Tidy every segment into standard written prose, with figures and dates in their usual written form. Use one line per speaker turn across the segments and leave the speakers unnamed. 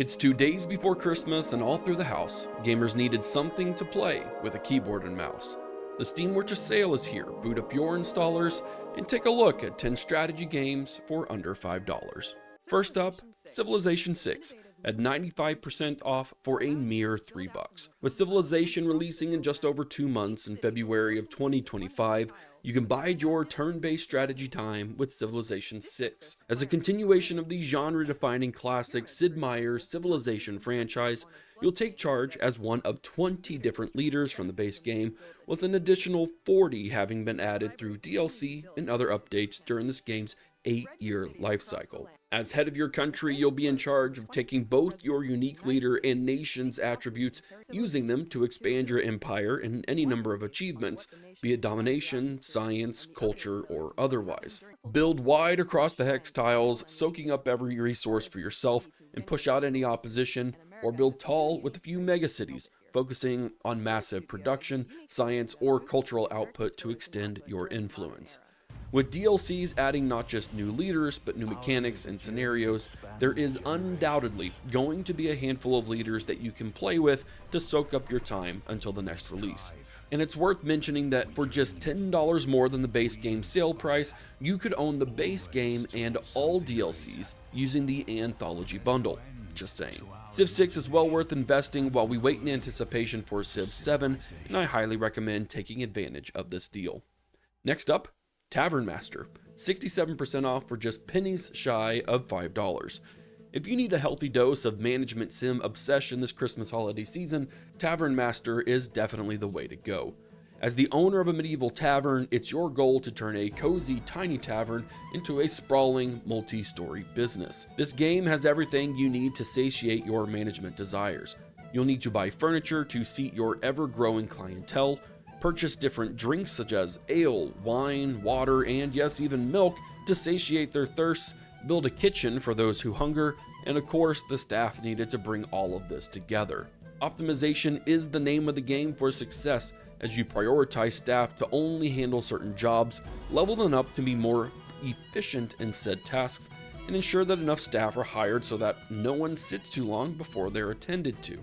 It's 2 days before Christmas, and all through the house, gamers needed something to play with a keyboard and mouse. The Steam Winter Sale is here. Boot up your installers and take a look at 10 strategy games for under $5. First up, Civilization 6 at 95% off for a mere $3. With Civilization releasing in just over 2 months in February of 2025, you can bide your turn-based strategy time with Civilization 6. As a continuation of the genre-defining classic Sid Meier's Civilization franchise, you'll take charge as one of 20 different leaders from the base game, with an additional 40 having been added through DLC and other updates during this game's 8-year life cycle. As head of your country, you'll be in charge of taking both your unique leader and nation's attributes, using them to expand your empire in any number of achievements, be it domination, science, culture, or otherwise. Build wide across the hex tiles, soaking up every resource for yourself, and push out any opposition, or build tall with a few megacities, focusing on massive production, science, or cultural output to extend your influence. With DLCs adding not just new leaders, but new mechanics and scenarios, there is undoubtedly going to be a handful of leaders that you can play with to soak up your time until the next release. And it's worth mentioning that for just $10 more than the base game sale price, you could own the base game and all DLCs using the Anthology bundle. Just saying. Civ 6 is well worth investing while we wait in anticipation for Civ 7, and I highly recommend taking advantage of this deal. Next up, Tavern Master, 67% off for just pennies shy of $5. If you need a healthy dose of management sim obsession this Christmas holiday season, Tavern Master is definitely the way to go. As the owner of a medieval tavern, it's your goal to turn a cozy, tiny tavern into a sprawling, multi-story business. This game has everything you need to satiate your management desires. You'll need to buy furniture to seat your ever-growing clientele, purchase different drinks such as ale, wine, water, and yes, even milk to satiate their thirsts, build a kitchen for those who hunger, and of course, the staff needed to bring all of this together. Optimization is the name of the game for success, as you prioritize staff to only handle certain jobs, level them up to be more efficient in said tasks, and ensure that enough staff are hired so that no one sits too long before they're attended to.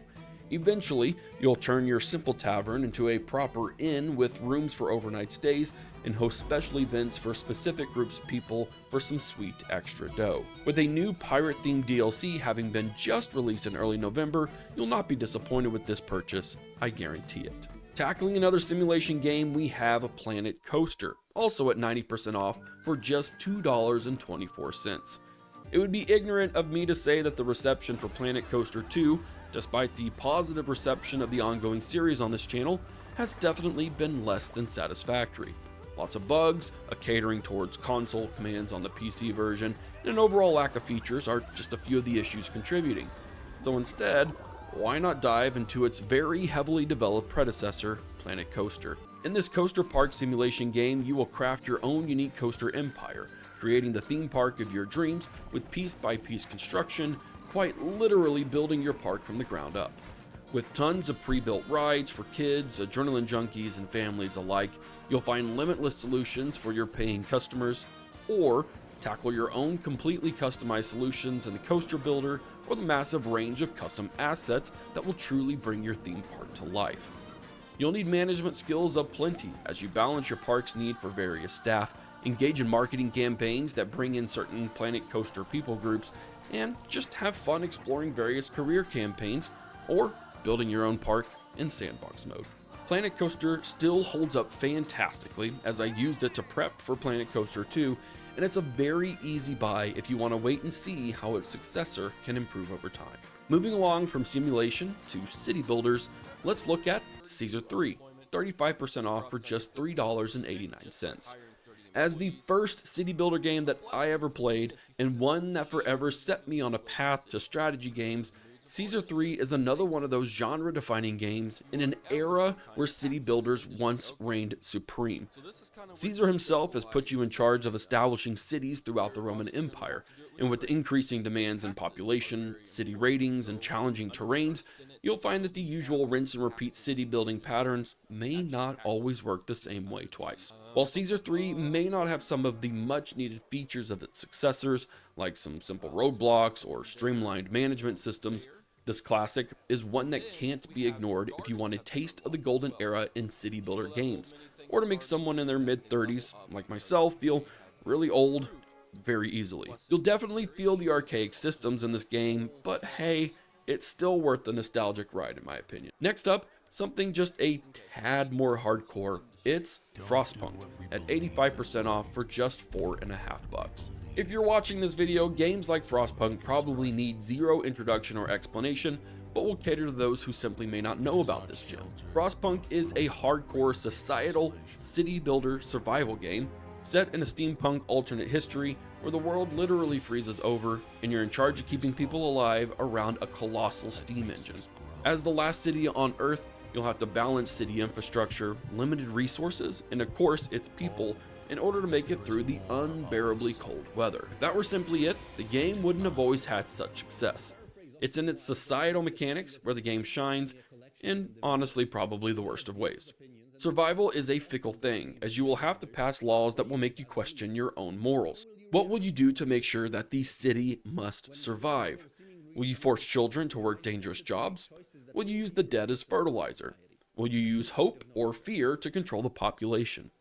Eventually, you'll turn your simple tavern into a proper inn with rooms for overnight stays and host special events for specific groups of people for some sweet extra dough. With a new pirate-themed DLC having been just released in early November, you'll not be disappointed with this purchase, I guarantee it. Tackling another simulation game, we have Planet Coaster, also at 90% off for just $2.24. It would be ignorant of me to say that the reception for Planet Coaster 2, despite the positive reception of the ongoing series on this channel, has definitely been less than satisfactory. Lots of bugs, a catering towards console commands on the PC version, and an overall lack of features are just a few of the issues contributing. So instead, why not dive into its very heavily developed predecessor, Planet Coaster? In this coaster park simulation game, you will craft your own unique coaster empire, creating the theme park of your dreams with piece-by-piece construction, quite literally building your park from the ground up. With tons of pre-built rides for kids, adrenaline junkies, and families alike, you'll find limitless solutions for your paying customers, or tackle your own completely customized solutions in the coaster builder or the massive range of custom assets that will truly bring your theme park to life. You'll need management skills aplenty as you balance your park's need for various staff, engage in marketing campaigns that bring in certain Planet Coaster people groups, and just have fun exploring various career campaigns or building your own park in sandbox mode. Planet Coaster still holds up fantastically, as I used it to prep for Planet Coaster 2, and it's a very easy buy if you want to wait and see how its successor can improve over time. Moving along from simulation to city builders, let's look at Caesar 3, 35% off for just $3.89. As the first city builder game that I ever played, and one that forever set me on a path to strategy games, Caesar 3 is another one of those genre-defining games in an era where city builders once reigned supreme. Caesar himself has put you in charge of establishing cities throughout the Roman Empire, And with the increasing demands in population, city ratings, and challenging terrains, you'll find that the usual rinse and repeat city building patterns may not always work the same way twice. While Caesar 3 may not have some of the much needed features of its successors, like some simple roadblocks or streamlined management systems, this classic is one that can't be ignored if you want a taste of the golden era in city builder games, or to make someone in their mid-30s, like myself, feel really old very easily. You'll definitely feel the archaic systems in this game, but hey, it's still worth the nostalgic ride in my opinion. Next up, something just a tad more hardcore. It's Frostpunk at 85% off for just $4.50. If you're watching this video, games like Frostpunk probably need zero introduction or explanation, but will cater to those who simply may not know about this gem. Frostpunk is a hardcore societal city builder survival game set in a steampunk alternate history where the world literally freezes over and you're in charge of keeping people alive around a colossal steam engine. As the last city on Earth, you'll have to balance city infrastructure, limited resources, and of course its people in order to make it through the unbearably cold weather. If that were simply it, the game wouldn't have always had such success. It's in its societal mechanics where the game shines, and honestly probably the worst of ways. Survival is a fickle thing, as you will have to pass laws that will make you question your own morals. What will you do to make sure that the city must survive? Will you force children to work dangerous jobs? Will you use the dead as fertilizer? Will you use hope or fear to control the population?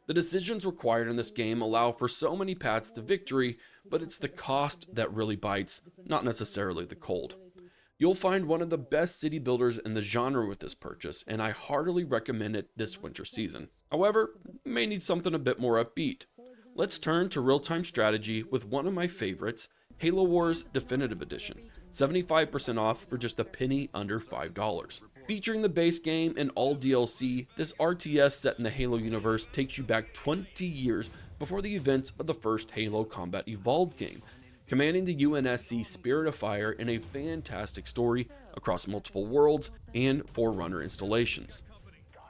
The decisions required in this game allow for so many paths to victory, but it's the cost that really bites, not necessarily the cold. You'll find one of the best city builders in the genre with this purchase, and I heartily recommend it this winter season. However, you may need something a bit more upbeat. Let's turn to real-time strategy with one of my favorites, Halo Wars Definitive Edition, 75% off for just a penny under $5. Featuring the base game and all DLC, this RTS set in the Halo universe takes you back 20 years before the events of the first Halo Combat Evolved game, commanding the UNSC Spirit of Fire in a fantastic story across multiple worlds and Forerunner installations.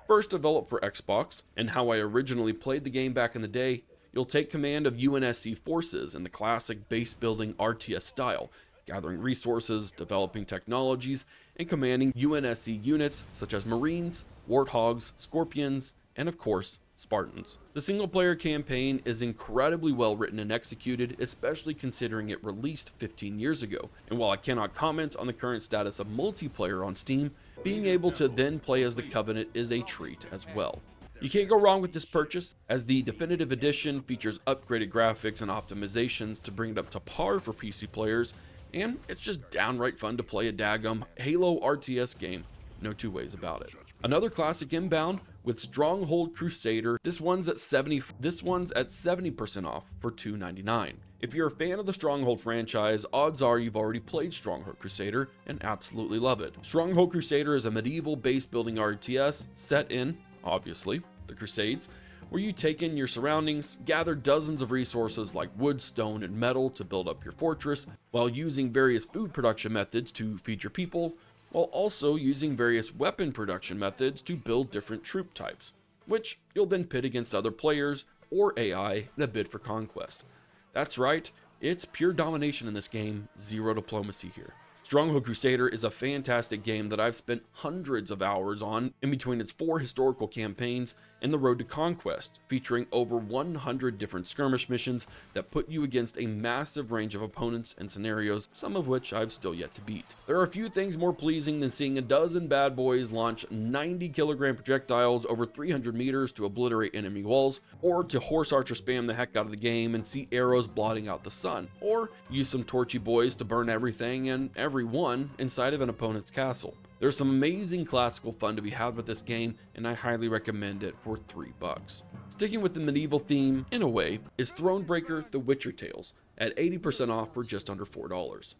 First developed for Xbox, and how I originally played the game back in the day, you'll take command of UNSC forces in the classic base building RTS style, gathering resources, developing technologies, and commanding UNSC units such as Marines, Warthogs, Scorpions, and of course, Spartans. The single-player campaign is incredibly well written and executed, especially considering it released 15 years ago. And while I cannot comment on the current status of multiplayer on Steam, being able to then play as the Covenant is a treat as well. You can't go wrong with this purchase, as the Definitive Edition features upgraded graphics and optimizations to bring it up to par for PC players, and it's just downright fun to play a daggum Halo RTS game, no two ways about it. Another classic inbound with Stronghold Crusader. This one's at 70% off for $2.99. If you're a fan of the Stronghold franchise, odds are you've already played Stronghold Crusader and absolutely love it. Stronghold Crusader is a medieval base building RTS set in, obviously, the Crusades, where you take in your surroundings, gather dozens of resources like wood, stone, and metal to build up your fortress, while using various food production methods to feed your people, while also using various weapon production methods to build different troop types, which you'll then pit against other players or AI in a bid for conquest. That's right, it's pure domination in this game, zero diplomacy here. Stronghold Crusader is a fantastic game that I've spent hundreds of hours on in between its 4 historical campaigns and the Road to Conquest, featuring over 100 different skirmish missions that put you against a massive range of opponents and scenarios, some of which I've still yet to beat. There are a few things more pleasing than seeing a dozen bad boys launch 90-kilogram projectiles over 300 meters to obliterate enemy walls, or to horse archer spam the heck out of the game and see arrows blotting out the sun, or use some torchy boys to burn everything and everyone inside of an opponent's castle. There's some amazing classical fun to be had with this game, and I highly recommend it for $3. Sticking with the medieval theme, in a way, is Thronebreaker The Witcher Tales, at 80% off for just under $4.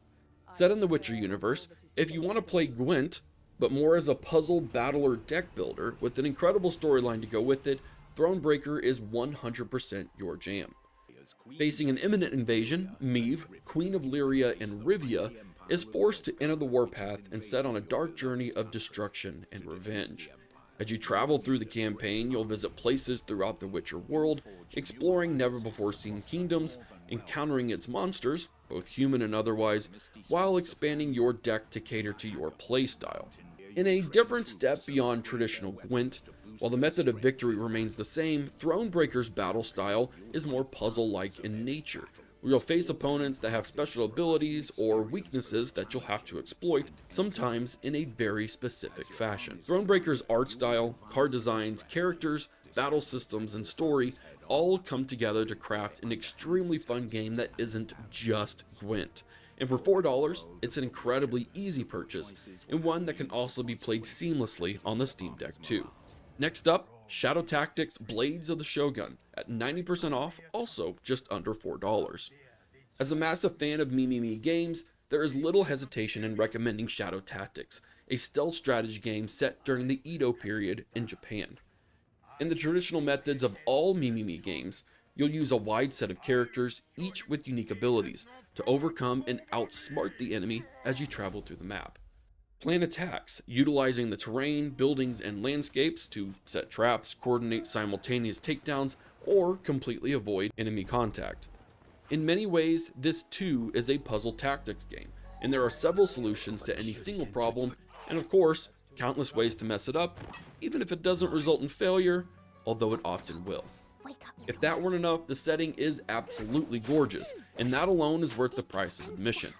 Set in the Witcher universe, if you want to play Gwent, but more as a puzzle, battle, or deck builder, with an incredible storyline to go with it, Thronebreaker is 100% your jam. Facing an imminent invasion, Meve, Queen of Lyria and Rivia, is forced to enter the warpath and set on a dark journey of destruction and revenge. As you travel through the campaign, you'll visit places throughout the Witcher world, exploring never-before-seen kingdoms, encountering its monsters, both human and otherwise, while expanding your deck to cater to your playstyle. In a different step beyond traditional Gwent, while the method of victory remains the same, Thronebreaker's battle style is more puzzle-like in nature, where you'll face opponents that have special abilities or weaknesses that you'll have to exploit, sometimes in a very specific fashion. Thronebreaker's art style, card designs, characters, battle systems, and story all come together to craft an extremely fun game that isn't just Gwent. And for $4, it's an incredibly easy purchase, and one that can also be played seamlessly on the Steam Deck too. Next up, Shadow Tactics Blades of the Shogun, at 90% off, also just under $4. As a massive fan of me games, there is little hesitation in recommending Shadow Tactics, a stealth strategy game set during the Edo period in Japan. In the traditional methods of all me games, you'll use a wide set of characters, each with unique abilities, to overcome and outsmart the enemy as you travel through the map. Plan attacks, utilizing the terrain, buildings, and landscapes to set traps, coordinate simultaneous takedowns, or completely avoid enemy contact. In many ways, this too is a puzzle tactics game, and there are several solutions to any single problem, and of course, countless ways to mess it up, even if it doesn't result in failure, although it often will. If that weren't enough, the setting is absolutely gorgeous, and that alone is worth the price of admission.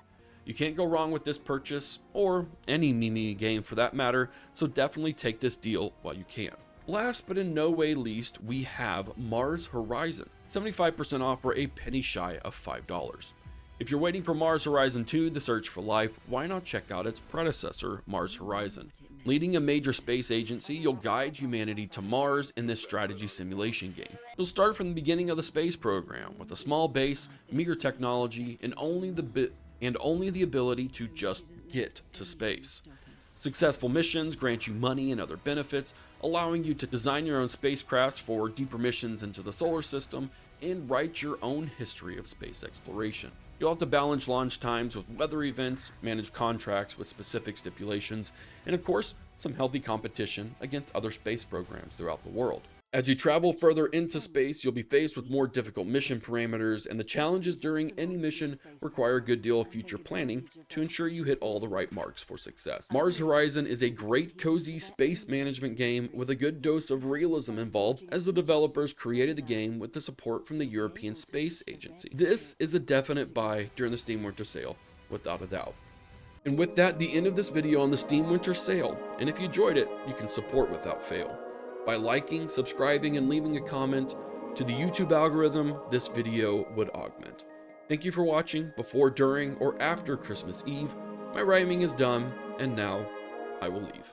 You can't go wrong with this purchase, or any me game for that matter, so definitely take this deal while you can. Last but in no way least, we have Mars Horizon, 75% off for a penny shy of $5. If you're waiting for Mars Horizon 2, The Search for Life, why not check out its predecessor, Mars Horizon? Leading a major space agency, you'll guide humanity to Mars in this strategy simulation game. You'll start from the beginning of the space program, with a small base, meager technology, and only the ability to just get to space. Successful missions grant you money and other benefits, allowing you to design your own spacecrafts for deeper missions into the solar system and write your own history of space exploration. You'll have to balance launch times with weather events, manage contracts with specific stipulations, and of course, some healthy competition against other space programs throughout the world. As you travel further into space, you'll be faced with more difficult mission parameters, and the challenges during any mission require a good deal of future planning to ensure you hit all the right marks for success. Mars Horizon is a great cozy space management game with a good dose of realism involved, as the developers created the game with the support from the European Space Agency. This is a definite buy during the Steam Winter Sale, without a doubt. And with that, the end of this video on the Steam Winter Sale, and if you enjoyed it, you can support without fail by liking, subscribing, and leaving a comment. To the YouTube algorithm, this video would augment. Thank you for watching before, during, or after Christmas Eve. My rhyming is done, and now I will leave.